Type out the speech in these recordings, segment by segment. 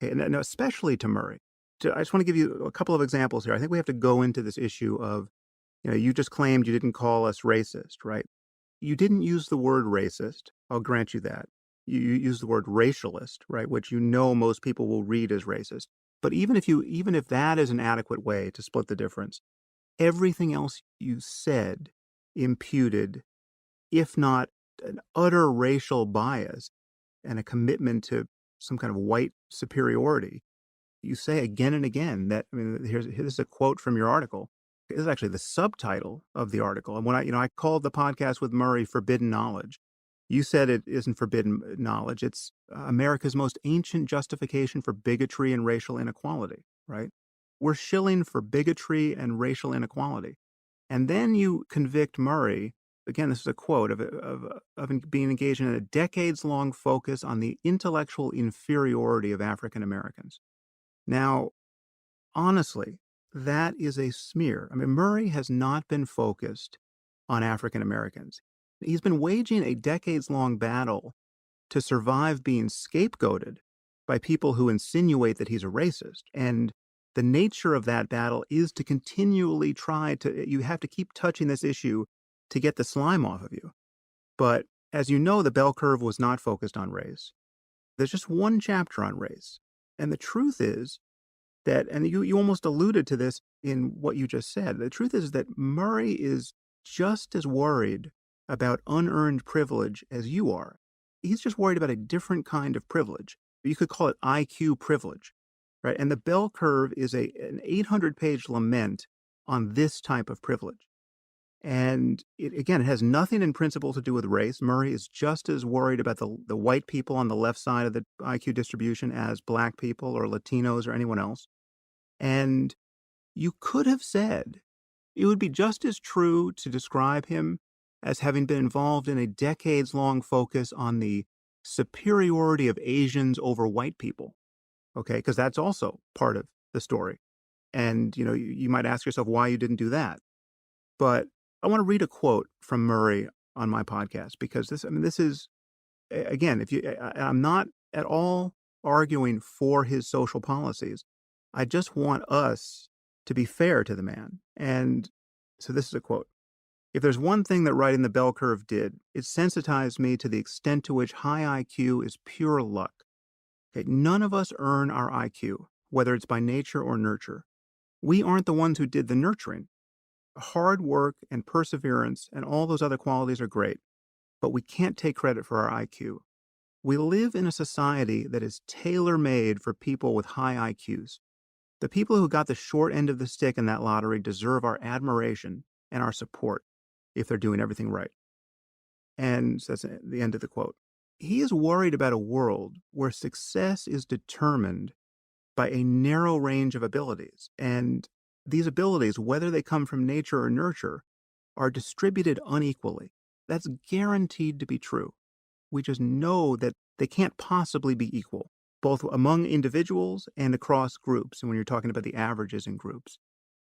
and especially to Murray. I just want to give you a couple of examples here. I think we have to go into this issue of, you just claimed you didn't call us racist, right? You didn't use the word racist. I'll grant you that. You used the word racialist, right? Which most people will read as racist. But even if that is an adequate way to split the difference, everything else you said imputed, if not an utter racial bias and a commitment to some kind of white superiority. You say again and again that, here's a quote from your article. This is actually the subtitle of the article. And when I called the podcast with Murray Forbidden Knowledge, you said it isn't forbidden knowledge. It's America's most ancient justification for bigotry and racial inequality, right? We're shilling for bigotry and racial inequality. And then you convict Murray. Again, this is a quote of being engaged in a decades-long focus on the intellectual inferiority of African Americans. Now, honestly, that is a smear. Murray has not been focused on African Americans. He's been waging a decades-long battle to survive being scapegoated by people who insinuate that he's a racist. And the nature of that battle is to continually you have to keep touching this issue to get the slime off of you. But as you know, the bell curve was not focused on race. There's just one chapter on race. And the truth is that, and you almost alluded to this in what you just said, the truth is that Murray is just as worried about unearned privilege as you are. He's just worried about a different kind of privilege. You could call it IQ privilege, right? And the bell curve is an 800-page lament on this type of privilege. And it has nothing in principle to do with race. Murray is just as worried about the white people on the left side of the IQ distribution as black people or Latinos or anyone else. And you could have said it would be just as true to describe him as having been involved in a decades-long focus on the superiority of Asians over white people, okay? Because that's also part of the story. And, you might ask yourself why you didn't do that. But I want to read a quote from Murray on my podcast because this is, again, I'm not at all arguing for his social policies. I just want us to be fair to the man. And so this is a quote. If there's one thing that writing the bell curve did, it sensitized me to the extent to which high IQ is pure luck. Okay, none of us earn our IQ, whether it's by nature or nurture. We aren't the ones who did the nurturing. Hard work and perseverance and all those other qualities are great, but we can't take credit for our IQ. We live in a society that is tailor-made for people with high IQs. The people who got the short end of the stick in that lottery deserve our admiration and our support if they're doing everything right. And so that's the end of the quote. He is worried about a world where success is determined by a narrow range of abilities. And these abilities, whether they come from nature or nurture, are distributed unequally. That's guaranteed to be true. We just know that they can't possibly be equal, both among individuals and across groups, and when you're talking about the averages in groups.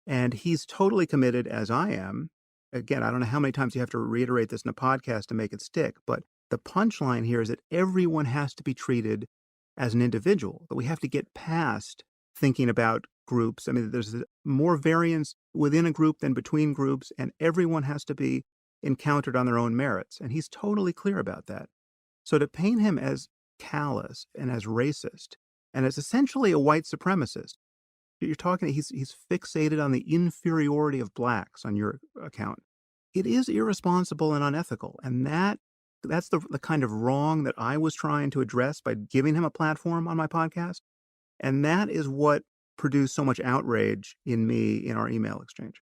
And he's totally committed, as I am. Again, I don't know how many times you have to reiterate this in a podcast to make it stick, but the punchline here is that everyone has to be treated as an individual, that we have to get past thinking about groups. There's more variance within a group than between groups, and everyone has to be encountered on their own merits. And he's totally clear about that. So to paint him as callous and as racist and as essentially a white supremacist, you're talking, he's fixated on the inferiority of blacks on your account. It is irresponsible and unethical. And that's the kind of wrong that I was trying to address by giving him a platform on my podcast. And that is what produced so much outrage in me in our email exchange.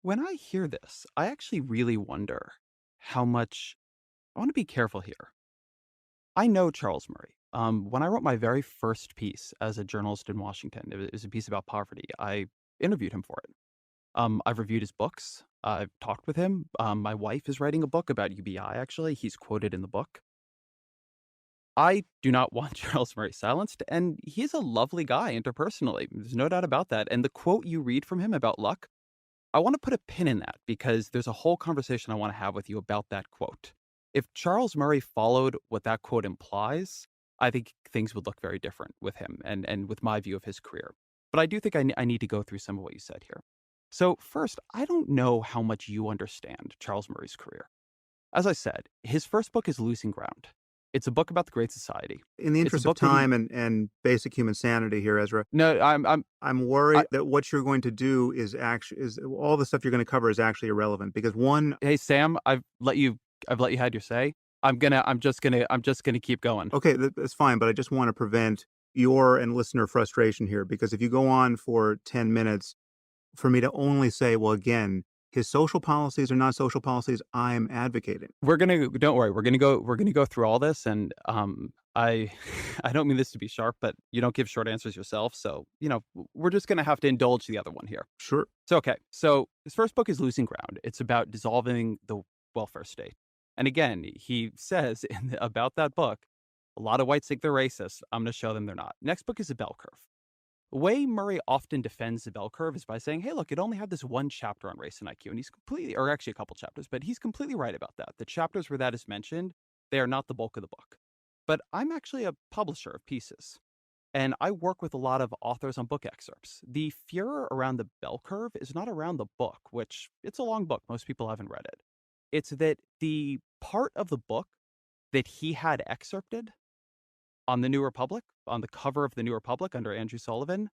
When I hear this, I actually really wonder how much I want to be careful here. I know Charles Murray. When I wrote my very first piece as a journalist in Washington, it was a piece about poverty. I interviewed him for it. I've reviewed his books. I've talked with him. My wife is writing a book about UBI, actually. He's quoted in the book. I do not want Charles Murray silenced, and he's a lovely guy interpersonally. There's no doubt about that. And the quote you read from him about luck, I want to put a pin in that because there's a whole conversation I want to have with you about that quote. If Charles Murray followed what that quote implies, I think things would look very different with him and with my view of his career. But I do think I need to go through some of what you said here. So, first, I don't know how much you understand Charles Murray's career. As I said, his first book is Losing Ground. It's a book about the Great Society. In the It's a interest of book that he time and basic human sanity here, Ezra, No, I'm I worried that what you're going to do is all the stuff you're going to cover is actually irrelevant because one. Hey, Sam, I've let you had your say. I'm just gonna keep going. Okay, that's fine, but I just want to prevent your and listener frustration here because if you go on for 10 minutes for me to only say, well, again, his social policies are not social policies I'm advocating. We're gonna Don't worry, we're gonna go through all this, and, I I don't mean this to be sharp, but you don't give short answers yourself, so, we're just gonna have to indulge the other one here. Sure. So, okay, so his first book is Losing Ground. It's about dissolving the welfare state. And again, he says about that book, a lot of whites think they're racist. I'm gonna show them they're not. Next book is A Bell Curve. The way Murray often defends the bell curve is by saying, hey, look, it only had this one chapter on race and IQ. And he's completely, or actually a couple chapters, but he's completely right about that. The chapters where that is mentioned, they are not the bulk of the book. But I'm actually a publisher of pieces, and I work with a lot of authors on book excerpts. The furor around the bell curve is not around the book, which it's a long book. Most people haven't read it. It's that the part of the book that he had excerpted on the New Republic, on the cover of the New Republic under Andrew Sullivan,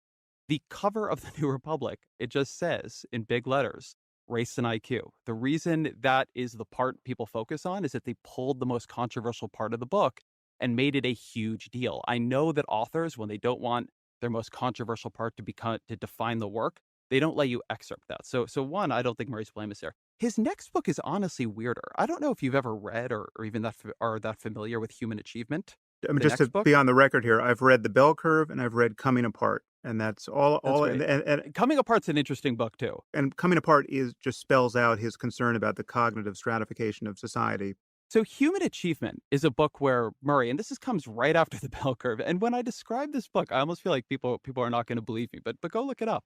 the cover of the New Republic, it just says in big letters, race and IQ. The reason that is the part people focus on is that they pulled the most controversial part of the book and made it a huge deal. I know that authors, when they don't want their most controversial part to define the work, they don't let you excerpt that. So one, I don't think Murray's blame is there. His next book is honestly weirder. I don't know if you've ever read or even are that familiar with Human Achievement. I mean, The just to next book, be on the record here, I've read The Bell Curve and I've read Coming Apart, and that's that's all, great. Coming Apart's an interesting book too. and Coming Apart is just spells out his concern about the cognitive stratification of society. So Human Achievement is a book where Murray, and comes right after the bell curve. And when I describe this book, I almost feel like people are not going to believe me, but go look it up.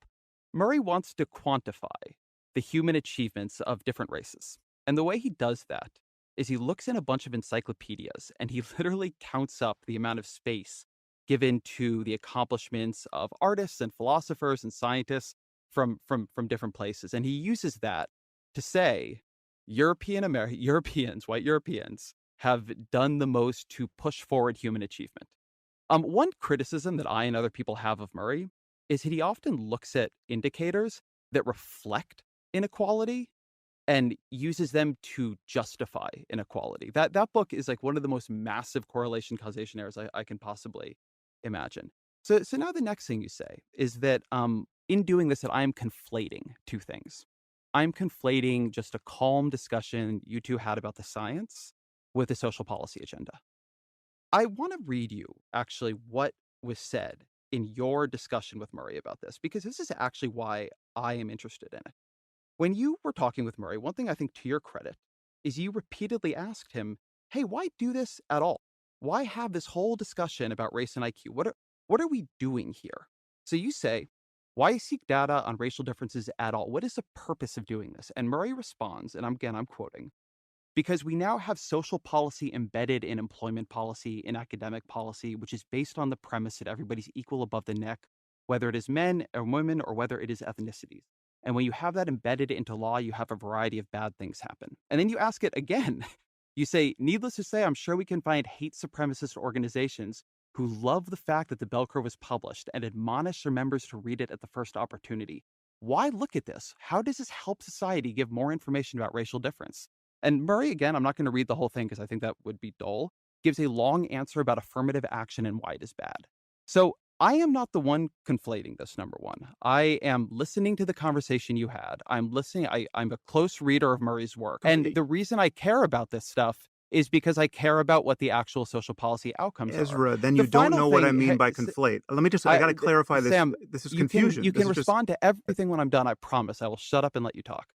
Murray wants to quantify the human achievements of different races. And the way he does that is he looks in a bunch of encyclopedias and he literally counts up the amount of space given to the accomplishments of artists and philosophers and scientists from different places. And he uses that to say Europeans, white Europeans, have done the most to push forward human achievement. One criticism that I and other people have of Murray is that he often looks at indicators that reflect inequality and uses them to justify inequality. That book is like one of the most massive correlation causation errors I can possibly imagine. So now the next thing you say is that in doing this, that I am conflating two things. I'm conflating just a calm discussion you two had about the science with the social policy agenda. I want to read you actually what was said in your discussion with Murray about this, because this is actually why I am interested in it. When you were talking with Murray, one thing I think to your credit is you repeatedly asked him, hey, why do this at all? Why have this whole discussion about race and IQ? What are we doing here? So you say, why seek data on racial differences at all? What is the purpose of doing this? And Murray responds, and I'm quoting, because we now have social policy embedded in employment policy, in academic policy, which is based on the premise that everybody's equal above the neck, whether it is men or women or whether it is ethnicities. And when you have that embedded into law, you have a variety of bad things happen. And then you ask it again. You say, needless to say, I'm sure we can find hate supremacist organizations who love the fact that the bell curve was published and admonish their members to read it at the first opportunity. Why look at this? How does this help society give more information about racial difference? And Murray, again, I'm not going to read the whole thing because I think that would be dull, gives a long answer about affirmative action and why it is bad. So I am not the one conflating this, number one. I am listening to the conversation you had. I'm listening. I'm a close reader of Murray's work. And Okay, the reason I care about this stuff is because I care about what the actual social policy outcomes are. Ezra, then The you don't final know what I thing, mean hey, by conflate. Let me just, I got to clarify this. Sam, This is you can confusion. This is just, respond to everything when I'm done. I promise. I will shut up and let you talk.